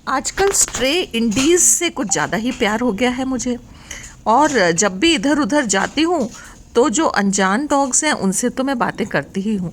आजकल stray Indies से कुछ ज़्यादा ही प्यार हो गया है मुझे। और जब भी इधर उधर जाती हूँ तो जो अनजान डॉग्स हैं उनसे तो मैं बातें करती ही हूँ,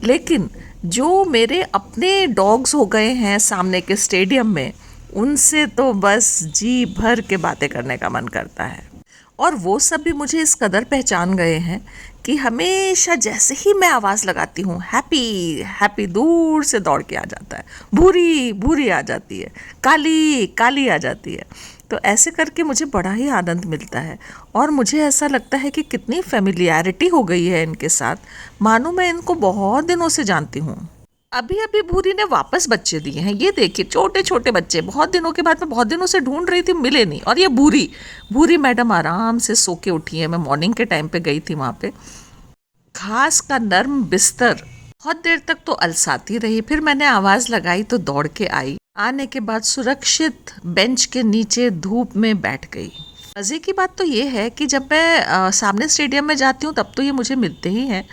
लेकिन जो मेरे अपने डॉग्स हो गए हैं सामने के स्टेडियम में, उनसे तो बस जी भर के बातें करने का मन करता है। और वो सब भी मुझे इस कदर पहचान गए हैं कि हमेशा जैसे ही मैं आवाज़ लगाती हूँ, हैप्पी हैप्पी दूर से दौड़ के आ जाता है, भूरी भूरी आ जाती है, काली काली आ जाती है। तो ऐसे करके मुझे बड़ा ही आनंद मिलता है और मुझे ऐसा लगता है कि कितनी फेमिलियरिटी हो गई है इनके साथ, मानो मैं इनको बहुत दिनों से जानती हूँ। अभी अभी भूरी ने वापस बच्चे दिए हैं, ये देखिए छोटे छोटे बच्चे, बहुत दिनों के बाद। मैं बहुत दिनों से ढूंढ रही थी, मिले नहीं। और ये भूरी भूरी मैडम आराम से सो के उठी है। मैं मॉर्निंग के टाइम पे गई थी वहाँ पे। घास का नर्म बिस्तर बहुत देर तक तो अलसाती रही, फिर मैंने आवाज़ लगाई तो दौड़ के आई। आने के बाद सुरक्षित बेंच के नीचे धूप में बैठ गई। मज़े की बात तो ये है कि जब मैं सामने स्टेडियम में जाती हूँ तब तो ये मुझे मिलते ही हैं,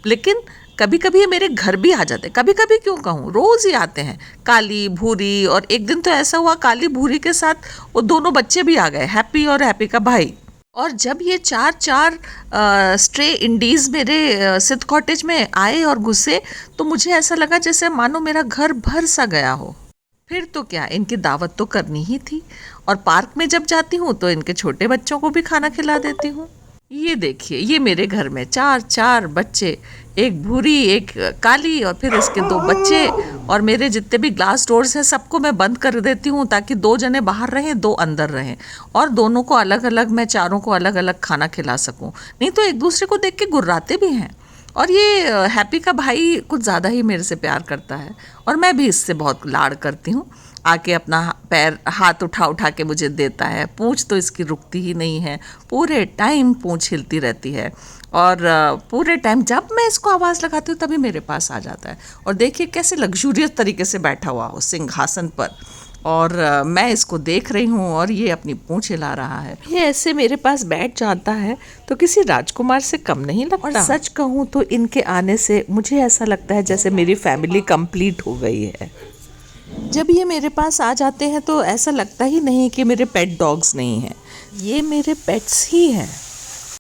लेकिन कभी कभी ये मेरे घर भी आ जाते हैं। कभी कभी क्यों कहूँ, रोज़ ही आते हैं, काली भूरी। और एक दिन तो ऐसा हुआ, काली भूरी के साथ वो दोनों बच्चे भी आ गए, हैप्पी और हैप्पी का भाई। और जब ये चार चार स्ट्रे इंडीज़ मेरे सिद्ध कॉटेज में आए और घुसे, तो मुझे ऐसा लगा जैसे मानो मेरा घर भर सा गया हो। फिर तो क्या, इनकी दावत तो करनी ही थी। और पार्क में जब जाती हूँ तो इनके छोटे बच्चों को भी खाना खिला देती हूँ। ये देखिए, ये मेरे घर में चार चार बच्चे, एक भूरी एक काली और फिर इसके दो बच्चे। और मेरे जितने भी ग्लास डोर्स हैं सबको मैं बंद कर देती हूँ ताकि दो जने बाहर रहें, दो अंदर रहें, और दोनों को अलग अलग, मैं चारों को अलग अलग खाना खिला सकूँ। नहीं तो एक दूसरे को देख के गुर्राते भी हैं। और ये हैप्पी का भाई कुछ ज़्यादा ही मेरे से प्यार करता है और मैं भी इससे बहुत लाड़ करती हूँ। आके अपना पैर हाथ उठा उठा के मुझे देता है। पूंछ तो इसकी रुकती ही नहीं है, पूरे टाइम पूंछ हिलती रहती है। और पूरे टाइम जब मैं इसको आवाज़ लगाती हूँ तभी मेरे पास आ जाता है। और देखिए कैसे लग्जूरियस तरीके से बैठा हुआ हो सिंहासन पर, और मैं इसको देख रही हूँ और ये अपनी पूंछ हिला रहा है। ये ऐसे मेरे पास बैठ जाता है तो किसी राजकुमार से कम नहीं लगता। और सच कहूँ तो इनके आने से मुझे ऐसा लगता है जैसे मेरी फैमिली कंप्लीट हो गई है। जब ये मेरे पास आ जाते हैं तो ऐसा लगता ही नहीं कि मेरे पेट डॉग्स नहीं हैं, ये मेरे पेट्स ही हैं।